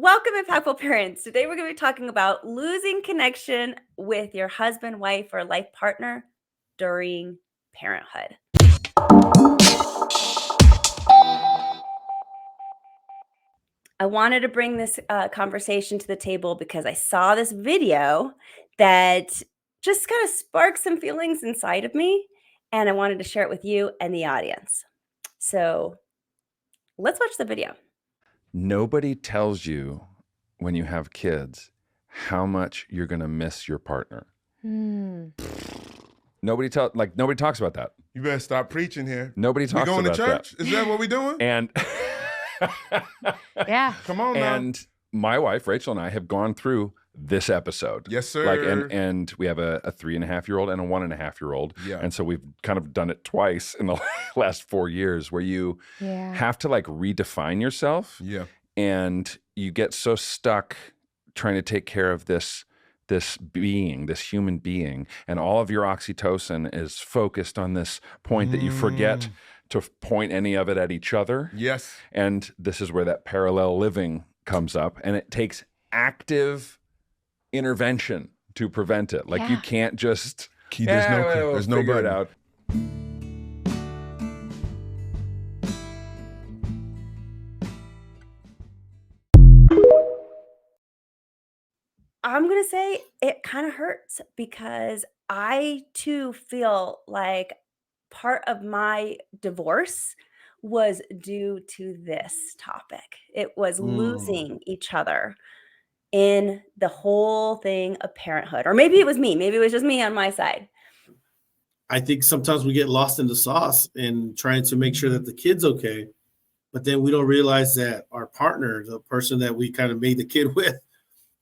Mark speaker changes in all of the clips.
Speaker 1: Welcome, impactful parents. Today we're going to be talking about losing connection with your husband, wife, or life partner during parenthood. I wanted to bring this conversation to the table because I saw this video that just kind of sparked some feelings inside of me, and I wanted to share it with you and the audience. So let's watch the video.
Speaker 2: Nobody tells you when you have kids how much you're going to miss your partner. Nobody talks about that.
Speaker 3: You better stop preaching here.
Speaker 2: Nobody
Speaker 3: We
Speaker 2: talks
Speaker 3: going
Speaker 2: about
Speaker 3: to church? Is that what we doing?
Speaker 2: And
Speaker 4: Yeah.
Speaker 3: Come on now.
Speaker 2: and my wife Rachel and I have gone through this episode.
Speaker 3: Yes, sir.
Speaker 2: And we have a 3.5-year-old and a 1.5-year-old.
Speaker 3: Yeah.
Speaker 2: And so we've kind of done it twice in the last 4 years, where you have to redefine yourself.
Speaker 3: Yeah.
Speaker 2: And you get so stuck trying to take care of this human being, and all of your oxytocin is focused on this point that you forget to point any of it at each other.
Speaker 3: Yes.
Speaker 2: And this is where that parallel living comes up, and it takes active intervention to prevent it. You can't just
Speaker 3: There's no
Speaker 2: figure it
Speaker 3: button.
Speaker 2: out.
Speaker 1: I'm going to say it kind of hurts because I too feel like part of my divorce was due to this topic. It was losing each other in the whole thing of parenthood. Or maybe it was me. Maybe it was just me on my side.
Speaker 5: I think sometimes we get lost in the sauce and trying to make sure that the kid's okay, but then we don't realize that our partner, the person that we kind of made the kid with,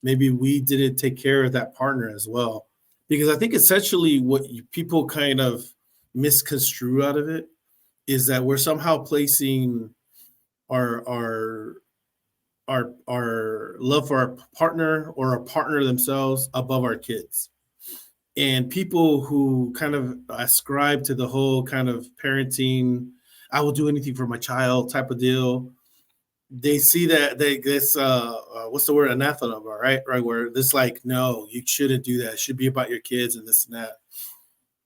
Speaker 5: maybe we didn't take care of that partner as well. Because I think essentially what people kind of misconstrue out of it is that we're somehow placing our love for our partner or our partner themselves above our kids. And people who kind of ascribe to the whole kind of parenting, I will do anything for my child type of deal, they see that what's the word, anathema, right? Where this no, you shouldn't do that. It should be about your kids and this and that.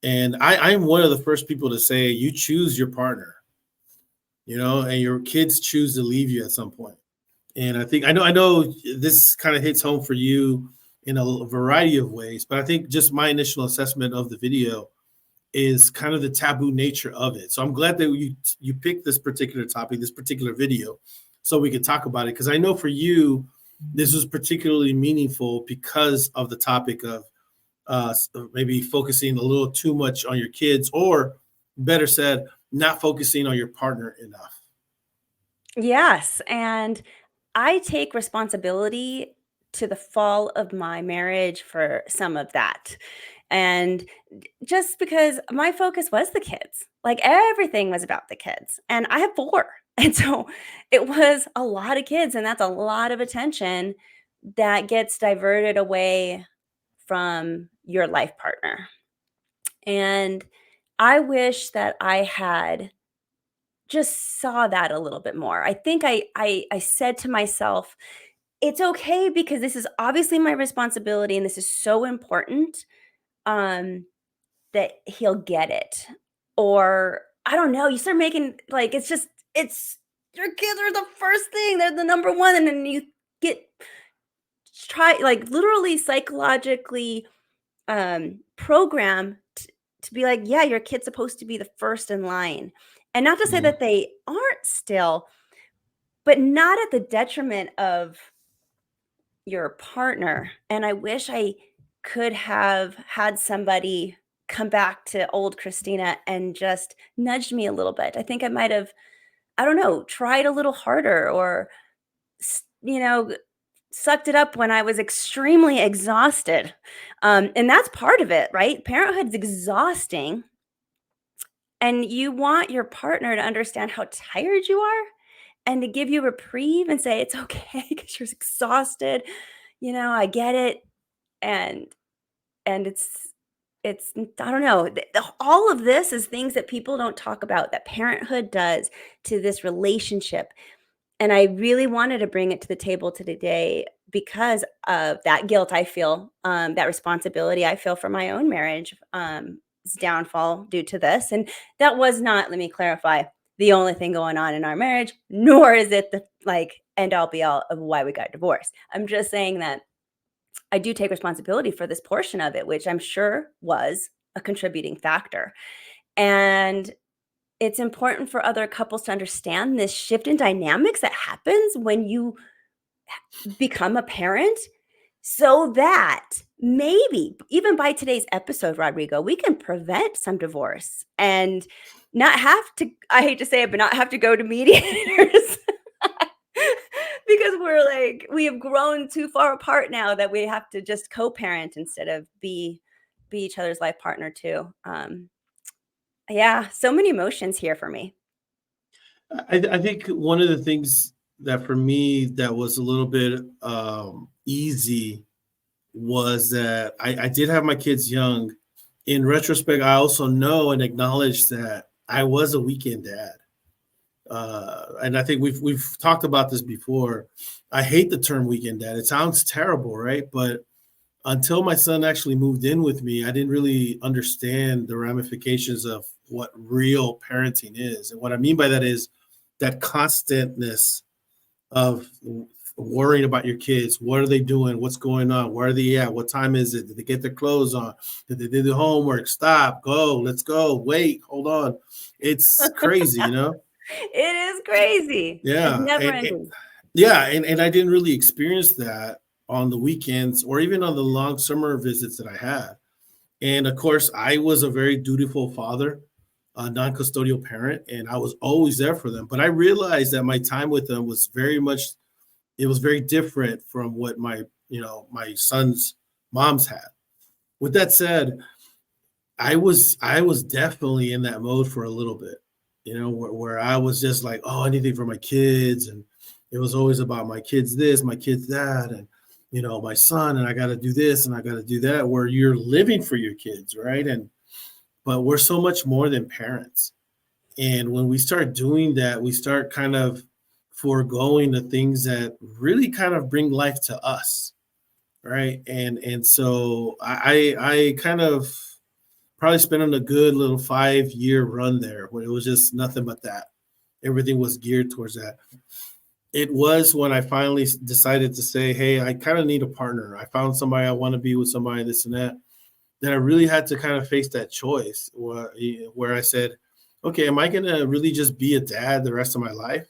Speaker 5: And I'm one of the first people to say, you choose your partner, and your kids choose to leave you at some point. And I know this kind of hits home for you in a variety of ways, but I think just my initial assessment of the video is kind of the taboo nature of it. So I'm glad that you picked this particular topic, this particular video, so we could talk about it. Because I know for you, this was particularly meaningful because of the topic of maybe focusing a little too much on your kids, or better said, not focusing on your partner enough.
Speaker 1: Yes. And I take responsibility to the fall of my marriage for some of that. And just because my focus was the kids, everything was about the kids. And I have 4. And so it was a lot of kids, and that's a lot of attention that gets diverted away from your life partner. And I wish that I had just saw that a little bit more. I think I said to myself, it's okay because this is obviously my responsibility and this is so important that he'll get it. Or I don't know, you start making it's your kids are the first thing, they're the number one, and then you literally psychologically programmed to be yeah, your kid's supposed to be the first in line. And not to say that they aren't still, but not at the detriment of your partner. And I wish I could have had somebody come back to old Kristina and just nudged me a little bit. I think I might have, I don't know, tried a little harder, or, sucked it up when I was extremely exhausted. And that's part of it, right? Parenthood's exhausting. And you want your partner to understand how tired you are and to give you a reprieve and say, it's okay because you're exhausted. I get it. And it's, I don't know, all of this is things that people don't talk about, that parenthood does to this relationship. And I really wanted to bring it to the table today because of that guilt I feel, that responsibility I feel for my own marriage, downfall due to this. And that was not, let me clarify, the only thing going on in our marriage, nor is it the like end all be all of why we got divorced. I'm just saying that I do take responsibility for this portion of it, which I'm sure was a contributing factor. And it's important for other couples to understand this shift in dynamics that happens when you become a parent, so that maybe even by today's episode, Rodrigo, we can prevent some divorce and not have to, I hate to say it, but not have to go to mediators. Because we're like, we have grown too far apart now that we have to just co-parent instead of be each other's life partner too. Yeah, so many emotions here for me.
Speaker 5: I think one of the things that for me that was a little bit easy was that I did have my kids young. In retrospect, I also know and acknowledge that I was a weekend dad. And I think we've talked about this before. I hate the term weekend dad. It sounds terrible, right? But until my son actually moved in with me, I didn't really understand the ramifications of what real parenting is. And what I mean by that is that constantness of worrying about your kids. What are they doing? What's going on? Where are they at? What time is it? Did they get their clothes on? Did they do the homework? Stop, go, let's go. Wait, hold on. It's crazy, you know?
Speaker 1: It is crazy. It's
Speaker 5: Yeah.
Speaker 1: never ending.
Speaker 5: And I didn't really experience that on the weekends or even on the long summer visits that I had. And of course, I was a very dutiful father, a non-custodial parent, and I was always there for them. But I realized that my time with them was very much, it was very different from what my son's moms had. With that said, I was definitely in that mode for a little bit, where I was just like, oh, anything for my kids, and it was always about my kids this, my kids that, and my son, and I got to do this and I got to do that. Where you're living for your kids, right? But we're so much more than parents, and when we start doing that, we start kind of foregoing the things that really kind of bring life to us, right? And so I kind of probably spent on a good little 5-year run there where it was just nothing but that. Everything was geared towards that. It was when I finally decided to say, hey, I kind of need a partner. I found somebody, I want to be with somebody, this and that. Then I really had to kind of face that choice where I said, okay, am I going to really just be a dad the rest of my life?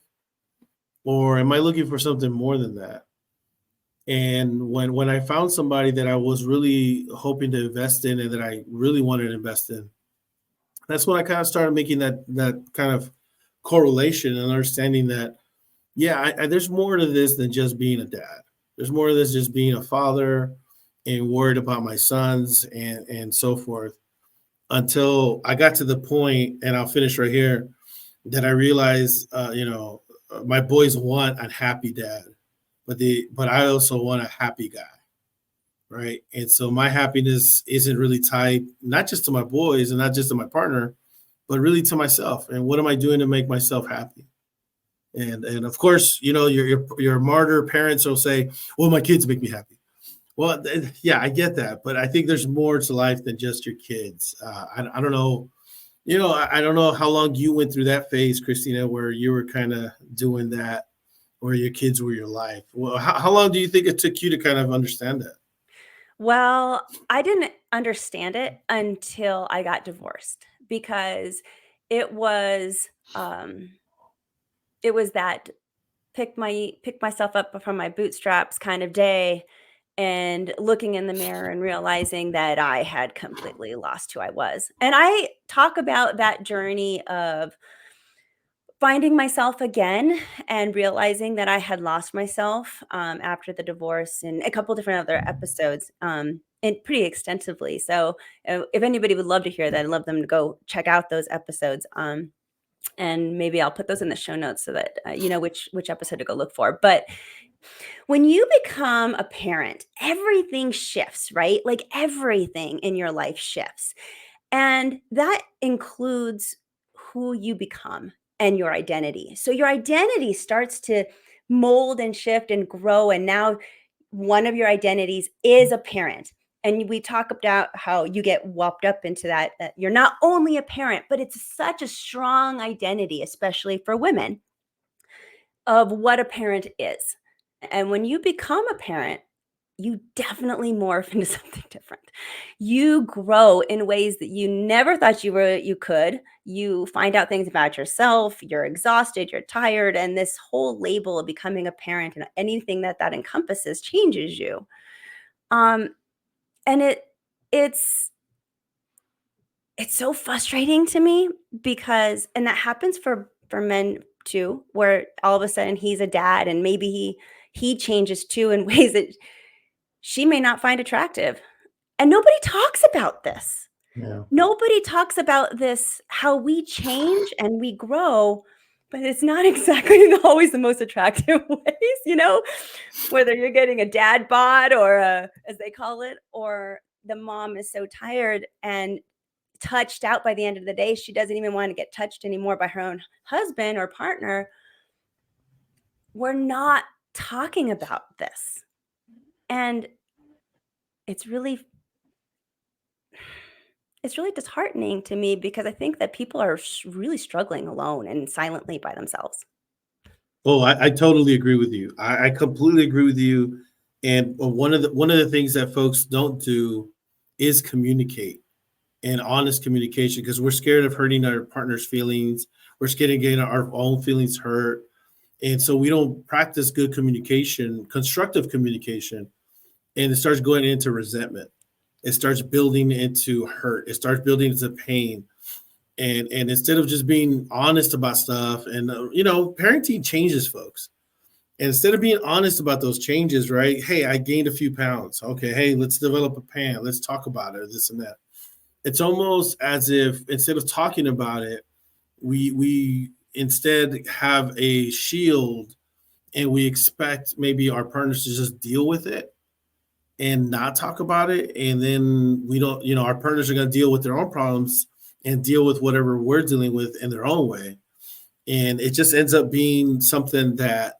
Speaker 5: Or am I looking for something more than that? And when I found somebody that I was really hoping to invest in and that I really wanted to invest in, that's when I kind of started making that kind of correlation and understanding that, yeah, there's more to this than just being a dad. There's more to this just being a father and worried about my sons and so forth. Until I got to the point, and I'll finish right here, that I realized, my boys want a happy dad, but I also want a happy guy, right? And so my happiness isn't really tied not just to my boys and not just to my partner, but really to myself. And what am I doing to make myself happy? And of course, your martyr parents will say, "Well, my kids make me happy." Well, yeah, I get that, but I think there's more to life than just your kids. I don't know. I don't know how long you went through that phase, Christina, where you were kind of doing that, where your kids were your life. Well, how long do you think it took you to kind of understand that?
Speaker 1: Well, I didn't understand it until I got divorced because it was um it was that pick myself up from my bootstraps kind of day, and looking in the mirror and realizing that I had completely lost who I was. And I talk about that journey of finding myself again and realizing that I had lost myself, after the divorce in a couple different other episodes, and pretty extensively. So, if anybody would love to hear that, I'd love them to go check out those episodes. And maybe I'll put those in the show notes so that you know which episode to go look for. But when you become a parent, everything shifts, right? Like everything in your life shifts. And that includes who you become. and your identity. So your identity starts to mold and shift and grow. And now one of your identities is a parent. And we talk about how you get whopped up into that you're not only a parent, but it's such a strong identity, especially for women, of what a parent is. And when you become a parent, you definitely morph into something different. You grow in ways that you never thought you could. You find out things about yourself, you're exhausted, you're tired, and this whole label of becoming a parent and anything that encompasses changes you. Um and it's it's so frustrating to me because and that happens for men too, where all of a sudden he's a dad and maybe he changes too in ways that she may not find attractive. And nobody talks about this.
Speaker 5: Yeah.
Speaker 1: Nobody talks about this, how we change and we grow, but it's not exactly always the most attractive ways, whether you're getting a dad bod or as they call it, or the mom is so tired and touched out by the end of the day. She doesn't even want to get touched anymore by her own husband or partner. We're not talking about this. And it's really disheartening to me because I think that people are really struggling alone and silently by themselves.
Speaker 5: Oh, I totally agree with you. I completely agree with you. And one of the things that folks don't do is communicate and honest communication because we're scared of hurting our partner's feelings. We're scared of getting our own feelings hurt. And so we don't practice good communication, constructive communication, and it starts going into resentment. It starts building into hurt. It starts building into pain. And instead of just being honest about stuff, and parenting changes folks. And instead of being honest about those changes, right? Hey, I gained a few pounds. Okay, hey, let's develop a plan. Let's talk about it, this and that. It's almost as if instead of talking about it, we instead have a shield and we expect maybe our partners to just deal with it and not talk about it. And then we don't, our partners are going to deal with their own problems and deal with whatever we're dealing with in their own way. And it just ends up being something that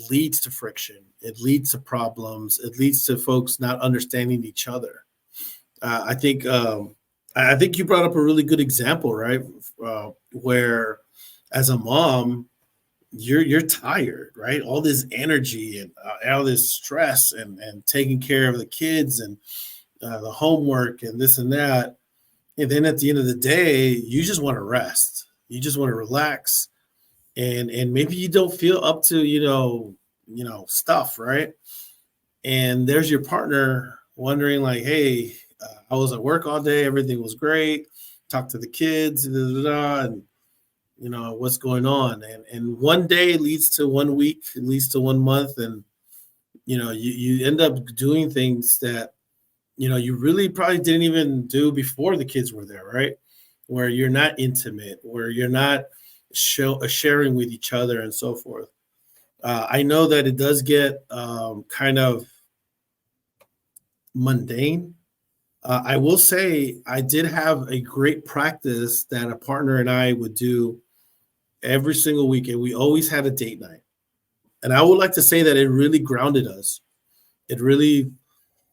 Speaker 5: leads to friction. It leads to problems. It leads to folks not understanding each other. I think you brought up a really good example, right? Where as a mom, you're tired, right? All this energy and all this stress and taking care of the kids and the homework and this and that. And then at the end of the day, you just want to rest. You just want to relax. And maybe you don't feel up to, stuff, right? And there's your partner wondering like, hey, I was at work all day. Everything was great. Talk to the kids, and what's going on. And one day leads to 1 week, leads to 1 month. And, you end up doing things that, you really probably didn't even do before the kids were there, right? Where you're not intimate, where you're not sharing with each other and so forth. I know that it does get kind of mundane. I will say I did have a great practice that a partner and I would do every single weekend. We always had a date night. And I would like to say that it really grounded us. It really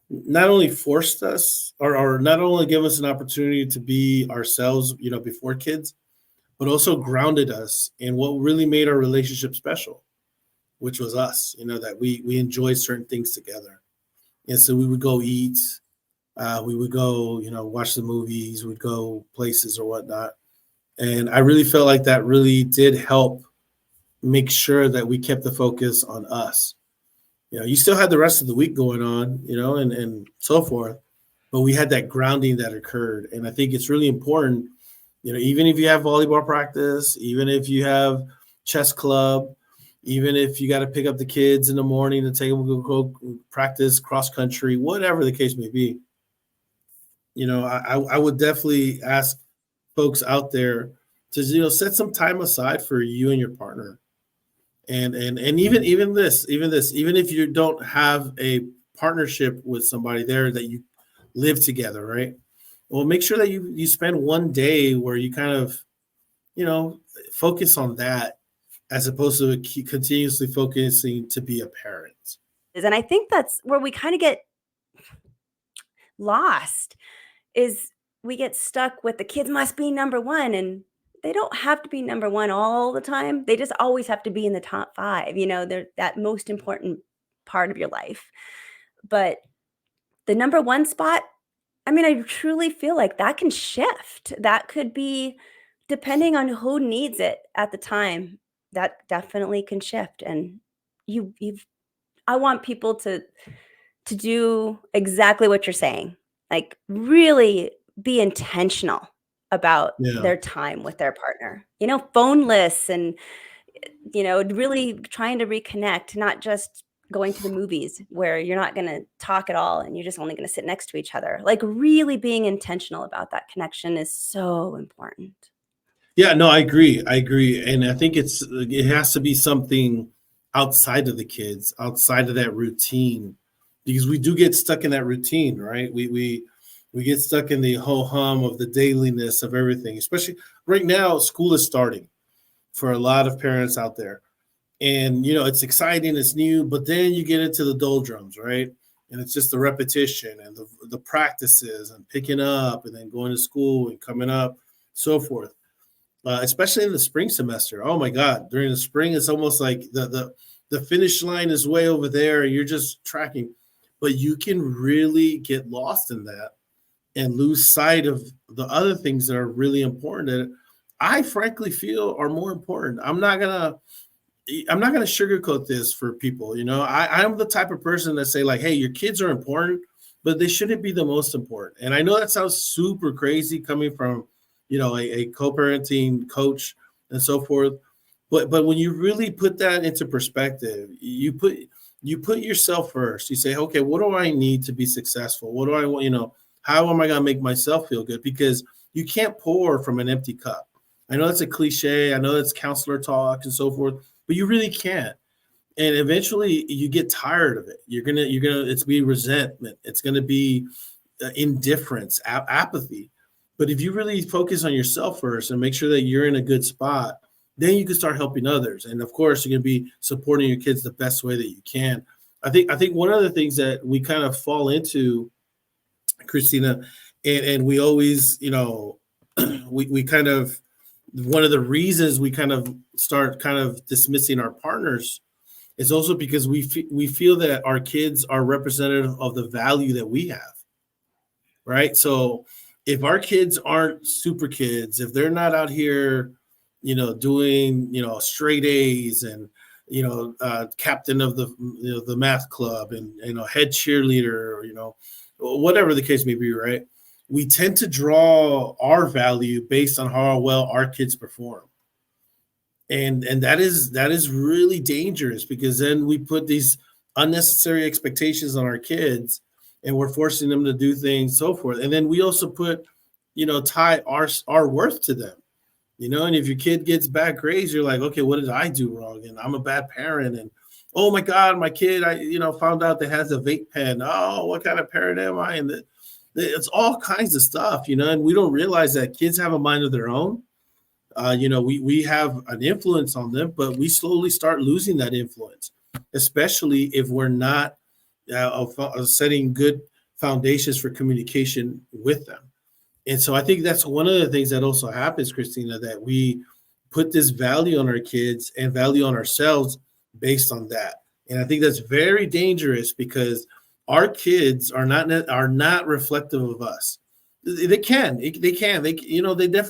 Speaker 5: not only forced us or not only give us an opportunity to be ourselves, before kids, but also grounded us in what really made our relationship special, which was us, that we enjoyed certain things together. And so we would go eat, we would go, watch the movies, we'd go places or whatnot. And I really felt like that really did help make sure that we kept the focus on us. You still had the rest of the week going on, and so forth, but we had that grounding that occurred. And I think it's really important, even if you have volleyball practice, even if you have chess club, even if you got to pick up the kids in the morning to take them to go practice cross country, whatever the case may be, I would definitely ask folks out there to, set some time aside for you and your partner. And even if you don't have a partnership with somebody there that you live together, right? Well, make sure that you spend one day where you kind of, focus on that as opposed to continuously focusing to be a parent.
Speaker 1: And I think that's where we kind of get lost is we get stuck with the kids must be number one, and they don't have to be number one all the time. They just always have to be in the top five. They're that most important part of your life. But the number one spot, I mean, I truly feel like that can shift. That could be depending on who needs it at the time. That definitely can shift. And you've I want people to do exactly what you're saying. Like really be intentional about
Speaker 5: Yeah.
Speaker 1: their time with their partner. Phoneless and really trying to reconnect, not just going to the movies where you're not going to talk at all and you're just only going to sit next to each other. Like really being intentional about that connection is so important.
Speaker 5: Yeah, no, I agree. I agree. And I think it has to be something outside of the kids, outside of that routine, because we do get stuck in that routine, right? We get stuck in the whole hum of the dailiness of everything, especially right now, school is starting for a lot of parents out there. And it's exciting, it's new, but then you get into the doldrums, right? And it's just the repetition and the practices and picking up and then going to school and coming up, so forth. Especially in the spring semester. Oh my God! During the spring, it's almost like the finish line is way over there, and you're just tracking. But you can really get lost in that and lose sight of the other things that are really important. That I frankly feel are more important. I'm not gonna sugarcoat this for people. I'm the type of person that say like, hey, your kids are important, but they shouldn't be the most important. And I know that sounds super crazy coming from, a co-parenting coach and so forth. But when you really put that into perspective, you put yourself first. You say, okay, what do I need to be successful? What do I want? How am I gonna make myself feel good? Because you can't pour from an empty cup. I know that's a cliche. I know that's counselor talk and so forth, but you really can't. And eventually you get tired of it. It's be resentment. It's going to be indifference, apathy. But if you really focus on yourself first and make sure that you're in a good spot, then you can start helping others. And of course, you're going to be supporting your kids the best way that you can. I think one of the things that we kind of fall into, Kristina, and we always, we kind of, one of the reasons we kind of start kind of dismissing our partners is also because we feel that our kids are representative of the value that we have, right? So if our kids aren't super kids, if they're not out here, doing, straight A's and, captain of the math club and, head cheerleader, or, whatever the case may be, right? We tend to draw our value based on how well our kids perform. And that is really dangerous because then we put these unnecessary expectations on our kids and we're forcing them to do things, so forth. And then we also put, tie our worth to them, and if your kid gets bad grades, you're like, okay, what did I do wrong? And I'm a bad parent. And oh my God, my kid, found out that has a vape pen. Oh, what kind of parent am I? And it's all kinds of stuff, and we don't realize that kids have a mind of their own. We have an influence on them, but we slowly start losing that influence, especially if we're not setting good foundations for communication with them. And so I think that's one of the things that also happens, Kristina, that we put this value on our kids and value on ourselves based on that. And I think that's very dangerous because our kids are not reflective of us. They definitely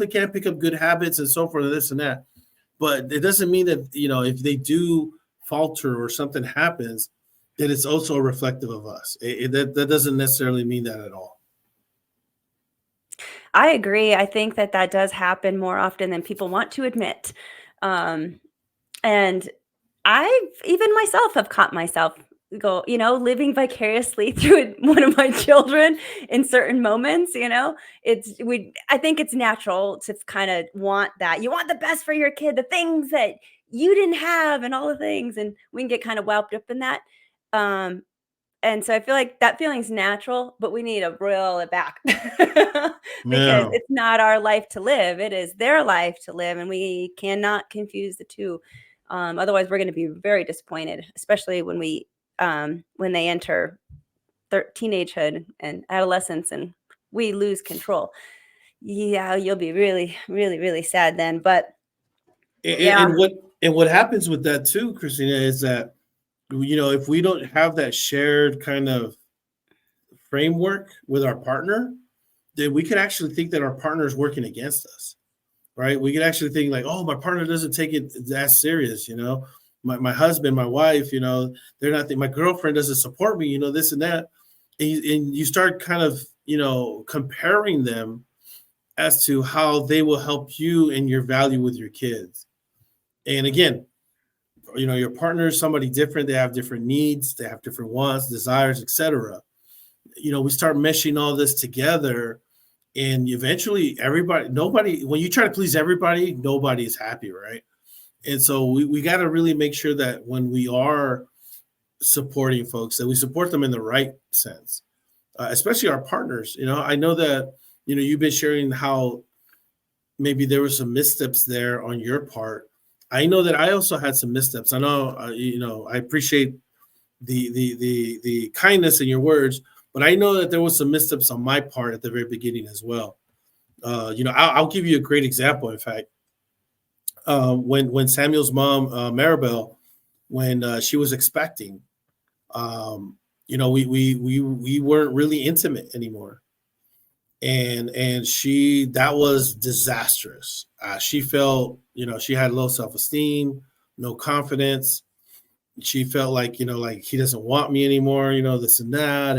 Speaker 5: can pick up good habits and so forth, and this and that. But it doesn't mean that, if they do falter or something happens, that it's also reflective of us. That doesn't necessarily mean that at all.
Speaker 1: I agree. I think that does happen more often than people want to admit. And I've even myself have caught myself living vicariously through one of my children in certain moments. I think it's natural to kind of want that. You want the best for your kid, the things that you didn't have and all the things, and we can get kind of wrapped up in that. And so I feel like that feeling's natural, but we need to reel it back because
Speaker 5: Yeah.
Speaker 1: it's not our life to live. It is their life to live, and we cannot confuse the two. Otherwise, we're going to be very disappointed, especially when they enter their teenagehood and adolescence, and we lose control. Yeah, you'll be really, really, really sad then. But
Speaker 5: And,
Speaker 1: yeah,
Speaker 5: and what happens with that too, Christina, is that if we don't have that shared kind of framework with our partner, then we could actually think that our partner is working against us, right? We could actually think like, oh, my partner doesn't take it that serious, my husband, my wife, they're not, my girlfriend doesn't support me, this and that. And you start kind of, comparing them as to how they will help you in your value with your kids. And again, your partner is somebody different. They have different needs, they have different wants, desires, etc. We start meshing all this together, and eventually nobody, when you try to please everybody, nobody is happy, right? And so we got to really make sure that when we are supporting folks, that we support them in the right sense, especially our partners. I know that you've been sharing how maybe there were some missteps there on your part. I know that I also had some missteps. I know, I appreciate the kindness in your words, but I know that there was some missteps on my part at the very beginning as well. I'll give you a great example. In fact, when Samuel's mom, Maribel, when she was expecting, we weren't really intimate anymore, and that was disastrous. She felt, she had low self-esteem, no confidence. She felt like, like he doesn't want me anymore, this and that.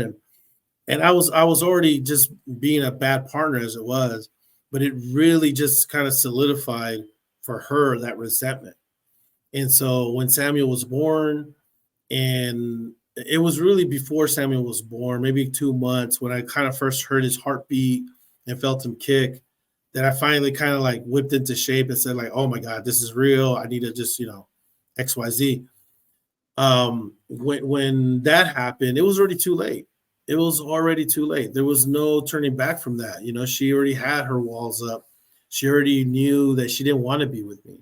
Speaker 5: And I was already just being a bad partner as it was, but it really just kind of solidified for her that resentment. And so when Samuel was born, and it was really before Samuel was born, maybe 2 months, when I kind of first heard his heartbeat and felt him kick, that I finally kind of like whipped into shape and said like, oh my God, this is real. I need to just, XYZ. When that happened, it was already too late. It was already too late. There was no turning back from that. She already had her walls up. She already knew that she didn't want to be with me,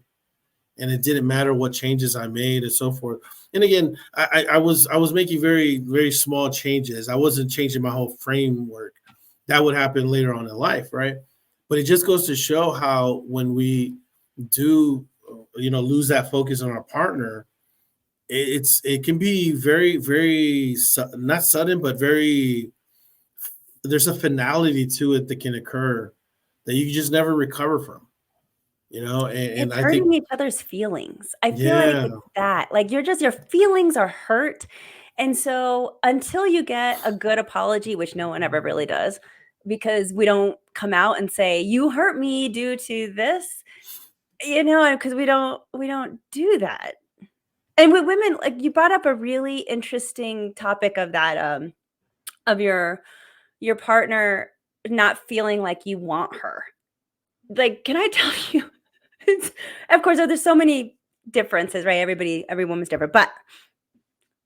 Speaker 5: and it didn't matter what changes I made and so forth. And again, I was making very, very small changes. I wasn't changing my whole framework. That would happen later on in life, right? But it just goes to show how when we do, lose that focus on our partner, it can be very, very not sudden, but very. There's a finality to it that can occur that you just never recover from. And
Speaker 1: it's
Speaker 5: I think,
Speaker 1: hurting each other's feelings. I feel like
Speaker 5: yeah,
Speaker 1: it's that. Like, your feelings are hurt, and so until you get a good apology, which no one ever really does, because we don't come out and say, "You hurt me due to this," because we don't do that. And with women, like, you brought up a really interesting topic of that, of your partner not feeling like you want her. Like, can I tell you, it's of course, there's so many differences, right? Every woman's different, but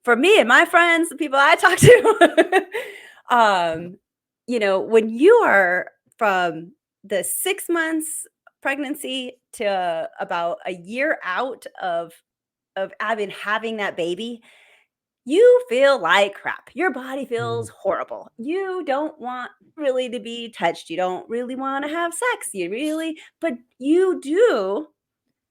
Speaker 1: for me and my friends, the people I talk to, when you are from the 6 months pregnancy to about a year out of having that baby, you feel like crap. Your body feels
Speaker 5: mm,
Speaker 1: horrible. You don't want really to be touched. You don't really want to have sex. But you do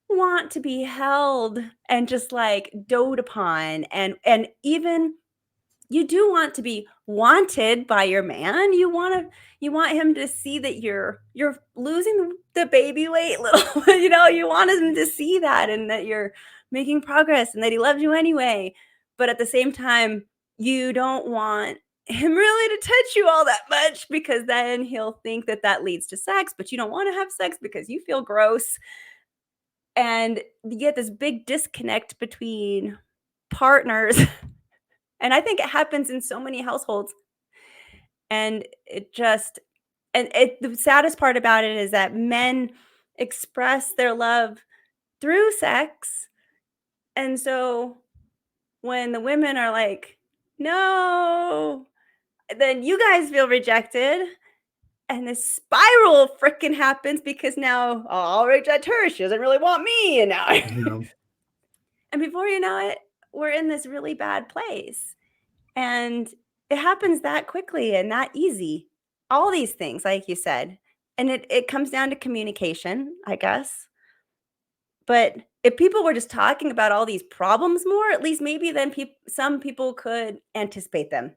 Speaker 1: want to be held and just like doted upon, and even you do want to be wanted by your man. You want him to see that you're losing the baby weight little. You want him to see that, and that you're making progress, and that he loves you anyway. But at the same time, you don't want him really to touch you all that much, because then he'll think that that leads to sex, but you don't want to have sex because you feel gross. And you get this big disconnect between partners. And I think it happens in so many households. And the saddest part about it is that men express their love through sex. And so when the women are like No. Then you guys feel rejected. And this spiral freaking happens because now I'll reject her. She doesn't really want me. And now,
Speaker 5: Yeah.
Speaker 1: and before you know it, we're in this really bad place. And it happens that quickly and that easy. All these things, like you said. And it comes down to communication, I guess. But if people were just talking about all these problems more, at least maybe then some people could anticipate them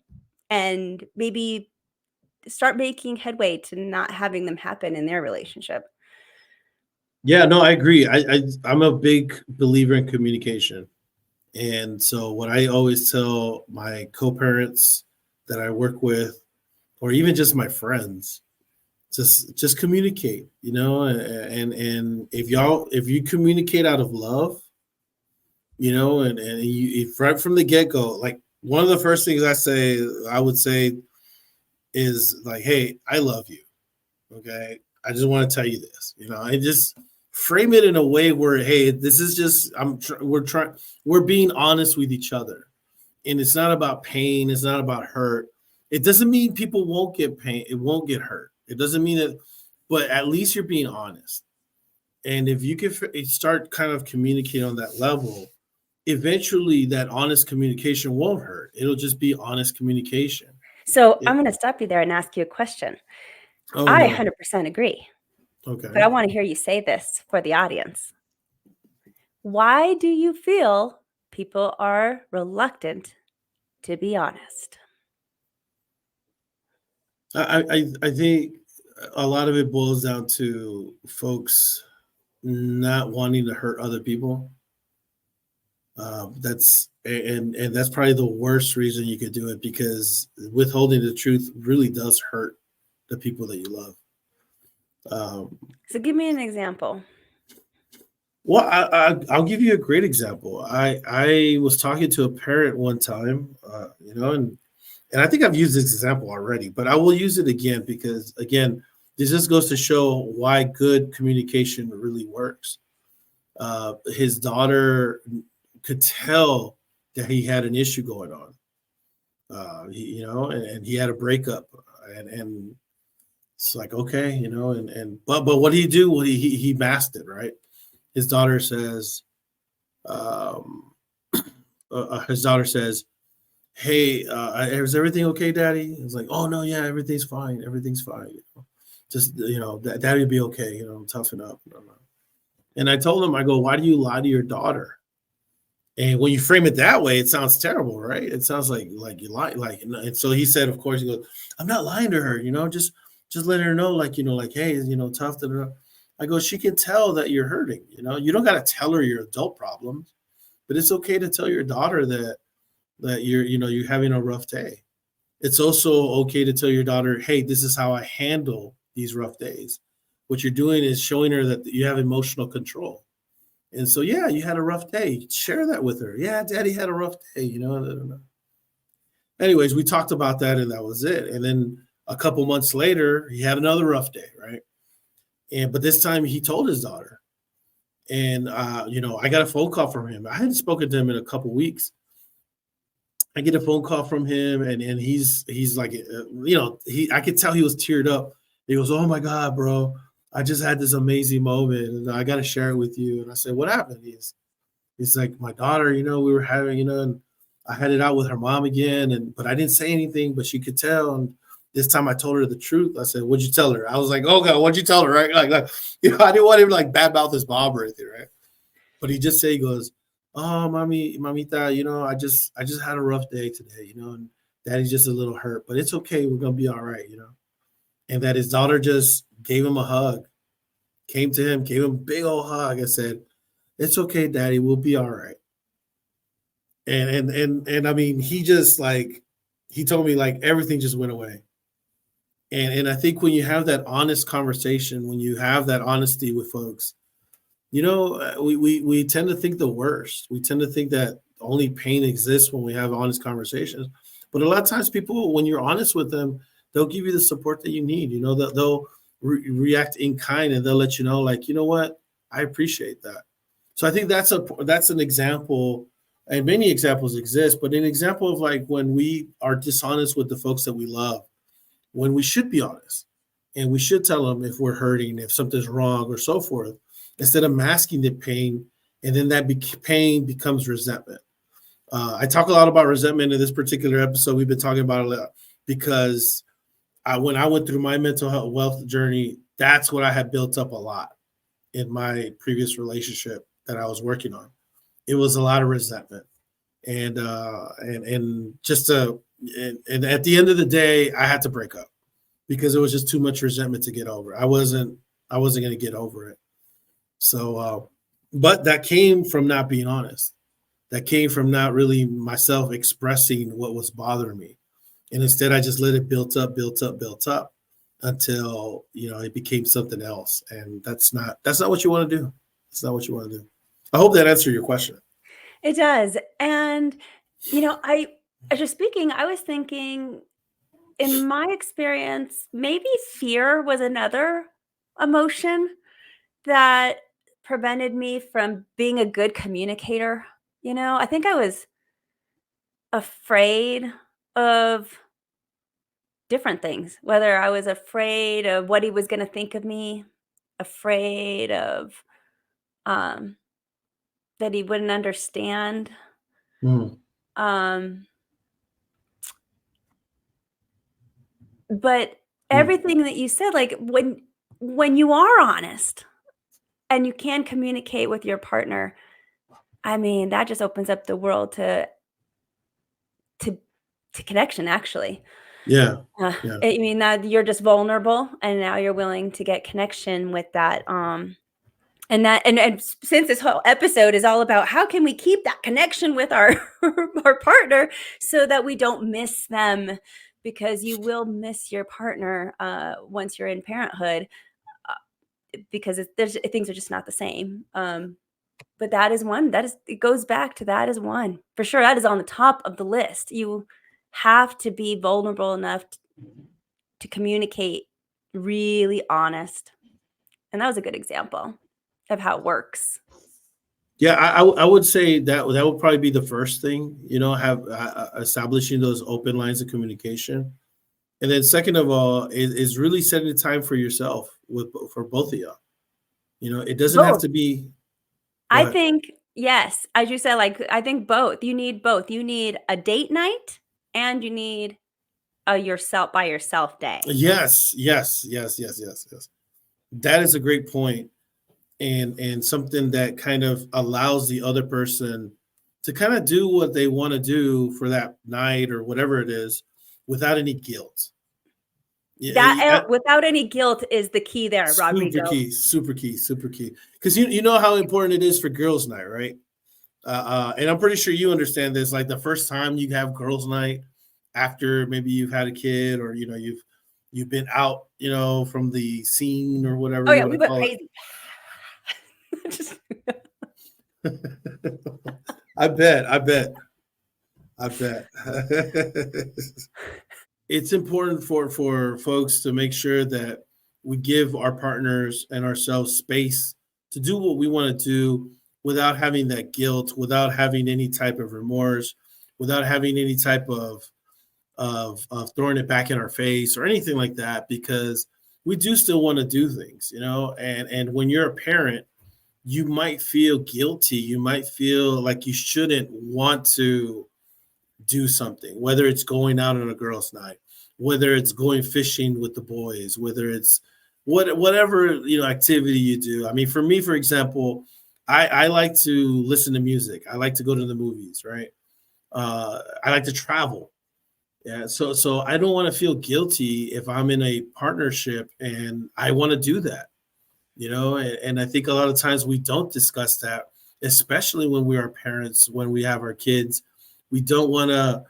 Speaker 1: and maybe start making headway to not having them happen in their relationship.
Speaker 5: Yeah, no, I agree. I'm a big believer in communication. And so what I always tell my co-parents that I work with, or even just my friends, just communicate, and if you communicate out of love, and you if right from the get-go, like one of the first things I would say is like, hey, I love you. Okay. I just want to tell you this, and just frame it in a way where, hey, this is just, we're being honest with each other. And it's not about pain. It's not about hurt. It doesn't mean people won't get pain. It won't get hurt. It doesn't mean that, but at least you're being honest. And if you can start kind of communicating on that level, eventually that honest communication won't hurt. It'll just be honest communication.
Speaker 1: So I'm going to stop you there and ask you a question. I 100% agree.
Speaker 5: Okay.
Speaker 1: But I want to hear you say this for the audience. Why do you feel people are reluctant to be honest?
Speaker 5: I think a lot of it boils down to folks not wanting to hurt other people. That's probably the worst reason you could do it, because withholding the truth really does hurt the people that you love.
Speaker 1: So give me an example.
Speaker 5: Well, I'll give you a great example. I was talking to a parent one time, and I think I've used this example already, but I will use it again because, again, this just goes to show why good communication really works. His daughter could tell that he had an issue going on, and he had a breakup, and it's like, okay, but what did he do? Well, he masked it, right? His daughter says, hey, is everything okay, Daddy? He's like, oh no, yeah, everything's fine. Everything's fine. Just, Daddy will be okay, toughen up. And I told him, I go, why do you lie to your daughter? And when you frame it that way, it sounds terrible, right? It sounds like you lie. And so he said, of course, he goes, I'm not lying to her, just letting her know, hey, tough. I go, she can tell that you're hurting, you don't got to tell her your adult problems, but it's okay to tell your daughter that you're having a rough day. It's also okay to tell your daughter, hey, this is how I handle these rough days. What you're doing is showing her that you have emotional control. And so, yeah, you had a rough day. Share that with her. Yeah, Daddy had a rough day, Anyways, we talked about that, and that was it. And then a couple months later, he had another rough day, right? But this time he told his daughter. And, I got a phone call from him. I hadn't spoken to him in a couple weeks. I get a phone call from him, and he's like, I could tell he was teared up. He goes, oh my God, bro, I just had this amazing moment, and I got to share it with you. And I said, what happened? He's like, my daughter, we were having, and I had it out with her mom again, but I didn't say anything, but she could tell. And this time I told her the truth. I said, what'd you tell her? I was like, oh God, what'd you tell her? Right? Like, I didn't want him to badmouth his mom or anything, right? But he just said, he goes, oh, mamita, I just had a rough day today, and Daddy's just a little hurt, but it's okay. We're going to be all right, And that his daughter just gave him a hug, came to him, gave him a big old hug. I said, it's okay, Daddy, we'll be all right. And I mean, he just he told me everything just went away. And I think when you have that honest conversation, when you have that honesty with folks, we tend to think the worst. We tend to think that only pain exists when we have honest conversations. But a lot of times people, when you're honest with them, they'll give you the support that you need. They'll react in kind, and they'll let you know, you know what, I appreciate that. So I think that's an example. And many examples exist, but an example of like when we are dishonest with the folks that we love, when we should be honest and we should tell them if we're hurting, if something's wrong, or so forth, instead of masking the pain, and then that pain becomes resentment. I talk a lot about resentment in this particular episode. We've been talking about it a lot because when I went through my mental health wealth journey, that's what I had built up a lot in my previous relationship that I was working on. It was a lot of resentment, and just and at the end of the day, I had to break up because it was just too much resentment to get over. I wasn't going to get over it. So, but that came from not being honest. That came from not really myself expressing what was bothering me, and instead I just let it built up until it became something else, and that's not what you want to do. That's not what you want to do. I hope that answered your question.
Speaker 1: It does. And, as you're speaking, I was thinking, in my experience, maybe fear was another emotion that prevented me from being a good communicator. I think I was afraid of different things, whether I was afraid of what he was going to think of me, afraid of um, that he wouldn't understand.
Speaker 5: Mm,
Speaker 1: Um, but
Speaker 5: mm.
Speaker 1: everything that you said, like when you are honest and you can communicate with your partner, I mean, that just opens up the world to to connection, actually.
Speaker 5: Yeah,
Speaker 1: Uh,
Speaker 5: yeah,
Speaker 1: I mean, that you're just vulnerable, and now you're willing to get connection with that, since this whole episode is all about how can we keep that connection with our our partner so that we don't miss them, because you will miss your partner, once you're in parenthood, because things are just not the same, but that is one. It goes back to that is one. For sure, that is on the top of the list. You have to be vulnerable enough to communicate really honest. And that was a good example of how it works.
Speaker 5: yeah. I would say that would probably be the first thing. Have establishing those open lines of communication, and then second of all is really setting the time for yourself for both of y'all. It doesn't have
Speaker 1: Both.
Speaker 5: to be. Go
Speaker 1: I
Speaker 5: ahead.
Speaker 1: think, yes, as you said, like, I think both. You need both. You need a date night and you need a yourself by yourself day.
Speaker 5: Yes, yes, yes, yes, yes, yes. That is a great point, and something that kind of allows the other person to kind of do what they want to do for that night or whatever it is, without any guilt.
Speaker 1: That
Speaker 5: Yeah,
Speaker 1: without any guilt is the key there,
Speaker 5: super
Speaker 1: Rodrigo.
Speaker 5: key, super key, super key. Because you know how important it is for girls' night, right? And I'm pretty sure you understand this. Like the first time you have girls' night after maybe you've had a kid, or you've been out, from the scene or whatever
Speaker 1: Oh
Speaker 5: you
Speaker 1: yeah,
Speaker 5: want
Speaker 1: we
Speaker 5: to
Speaker 1: went
Speaker 5: call
Speaker 1: crazy. Just
Speaker 5: it. I bet, I bet, I bet. It's important for folks to make sure that we give our partners and ourselves space to do what we want to do without having that guilt, without having any type of remorse, without having any type of throwing it back in our face or anything like that, because we do still want to do things, and when you're a parent, you might feel guilty, you might feel like you shouldn't want to do something, whether it's going out on a girls' night, whether it's going fishing with the boys, whether it's whatever activity you do. I mean, for me, for example, I like to listen to music. I like to go to the movies, right? I like to travel. Yeah, so I don't want to feel guilty if I'm in a partnership and I want to do that, and I think a lot of times we don't discuss that, especially when we are parents, when we have our kids. We don't want to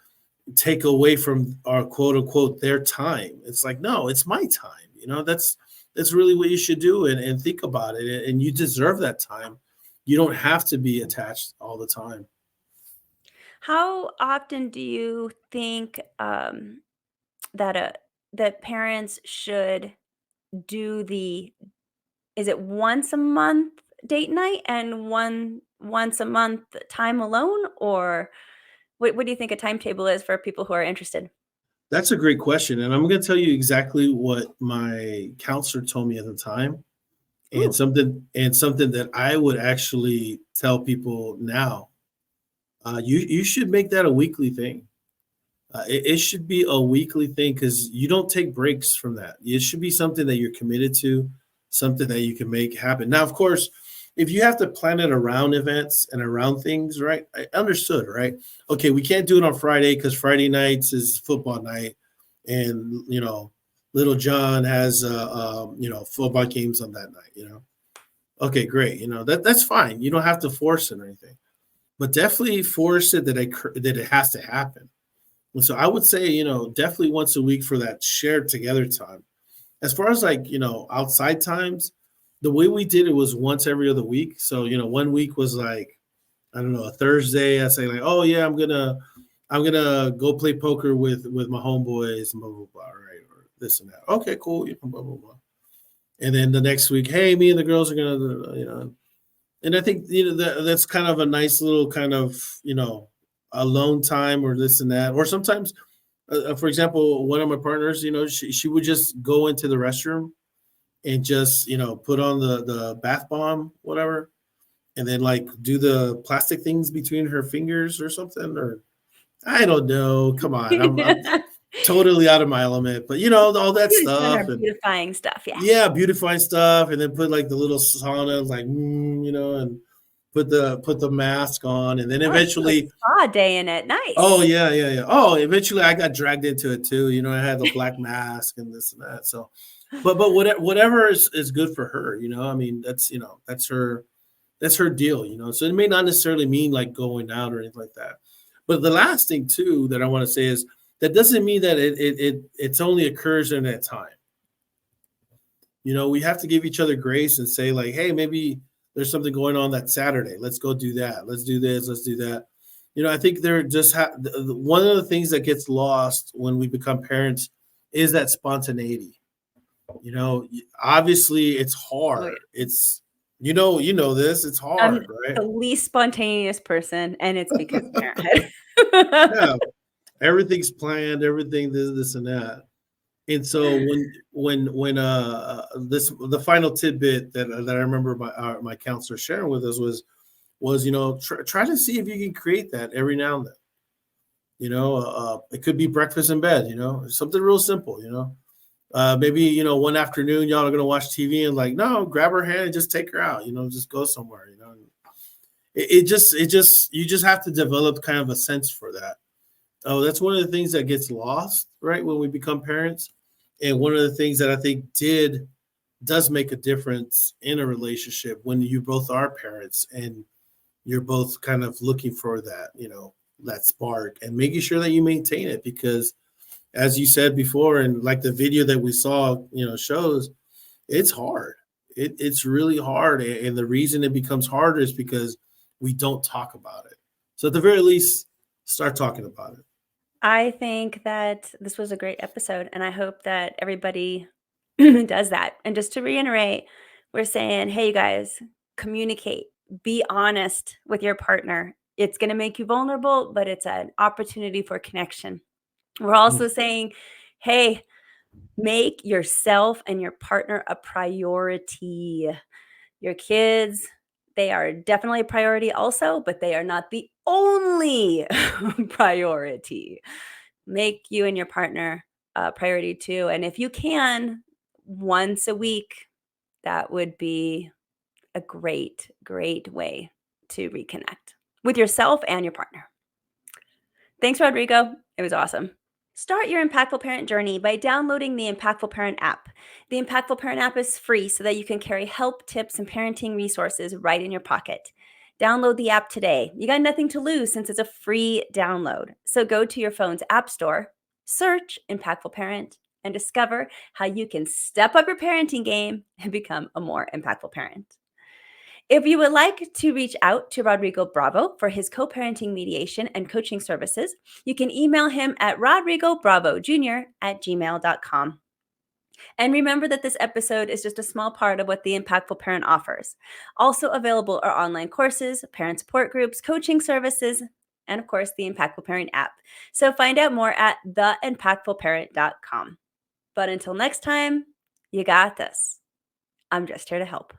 Speaker 5: take away from our quote unquote their time. It's like, no, it's my time. That's really what you should do, and think about it. And you deserve that time. You don't have to be attached all the time.
Speaker 1: How often do you think, that that parents should do the is it once a month date night and once a month time alone, or what do you think a timetable is for people who are interested?
Speaker 5: That's a great question, and I'm going to tell you exactly what my counselor told me at the time, and
Speaker 1: Ooh.
Speaker 5: something that I would actually tell people now. You should make that a weekly thing. It should be a weekly thing because you don't take breaks from that. It should be something that you're committed to, something that you can make happen. Now, of course, if you have to plan it around events and around things, right? I understood, right? Okay, we can't do it on Friday because Friday nights is football night, and Little John has football games on that night. Okay, great. That's fine. You don't have to force it or anything, but definitely force it that it has to happen. And so I would say, definitely once a week for that shared together time. As far as like, outside times, the way we did it was once every other week. So, one week was like, I don't know, a Thursday. I say like, oh yeah, I'm gonna go play poker with my homeboys and blah blah blah, right? Or this and that. Okay, cool, blah blah blah. And then the next week, hey, me and the girls are gonna. And I think that's kind of a nice little kind of alone time or this and that. Or sometimes, for example, one of my partners, she would just go into the restroom and just put on the bath bomb, whatever, and then like do the plastic things between her fingers or something. Or I don't know. Come on, I'm totally out of my element. But all that
Speaker 1: You're just doing our
Speaker 5: stuff and
Speaker 1: beautifying stuff, yeah.
Speaker 5: yeah, beautifying stuff, and then put like the little sauna, like and put the mask on, and then
Speaker 1: Oh, it's like
Speaker 5: eventually,
Speaker 1: spa day in it,
Speaker 5: oh
Speaker 1: nice.
Speaker 5: yeah, yeah, yeah. Oh, eventually, I got dragged into it too. I had the black mask and this and that. So, but whatever is good for her. I mean, that's her deal. So it may not necessarily mean like going out or anything like that. But the last thing too that I want to say is that doesn't mean that it's only occurs in that time. We have to give each other grace and say like, hey, maybe there's something going on that Saturday. Let's go do that. Let's do this. Let's do that. I think there just one of the things that gets lost when we become parents is that spontaneity. Obviously it's
Speaker 1: Oh, yeah.
Speaker 5: hard. This. It's
Speaker 1: I'm
Speaker 5: hard, right?
Speaker 1: the least spontaneous person, and it's because of parenthood.
Speaker 5: Yeah, everything's planned. Everything this and that. And so when this the final tidbit that I remember my counselor sharing with us was try to see if you can create that every now and then. It could be breakfast in bed. Something real simple. Maybe one afternoon y'all are gonna watch TV and like no, grab her hand and just take her out. Just go somewhere. It just you just have to develop kind of a sense for that. Oh, that's one of the things that gets lost, right, when we become parents. And one of the things that I think does make a difference in a relationship when you both are parents and you're both kind of looking for that, that spark and making sure that you maintain it. Because as you said before, and like the video that we saw, shows, it's hard. It's really hard. And the reason it becomes harder is because we don't talk about it. So at the very least, start talking about it.
Speaker 1: I think that this was a great episode, and I hope that everybody does that. And just to reiterate, we're saying, hey, you guys, communicate, be honest with your partner. It's going to make you vulnerable, but it's an opportunity for connection. We're also saying, hey, make yourself and your partner a priority. Your kids, they are definitely a priority also, but they are not the only priority. Make you and your partner a priority too. And if you can, once a week, that would be a great, great way to reconnect with yourself and your partner. Thanks, Rodrigo. It was awesome. Start your Impactful Parent journey by downloading the Impactful Parent app. The Impactful Parent app is free so that you can carry help, tips, and parenting resources right in your pocket. Download the app today. You got nothing to lose since it's a free download. So go to your phone's app store, search Impactful Parent, and discover how you can step up your parenting game and become a more impactful parent. If you would like to reach out to Rodrigo Bravo for his co-parenting mediation and coaching services, you can email him at rodrigobravojr@gmail.com. And remember that this episode is just a small part of what the Impactful Parent offers. Also available are online courses, parent support groups, coaching services, and of course, the Impactful Parent app. So find out more at theimpactfulparent.com. But until next time, you got this. I'm just here to help.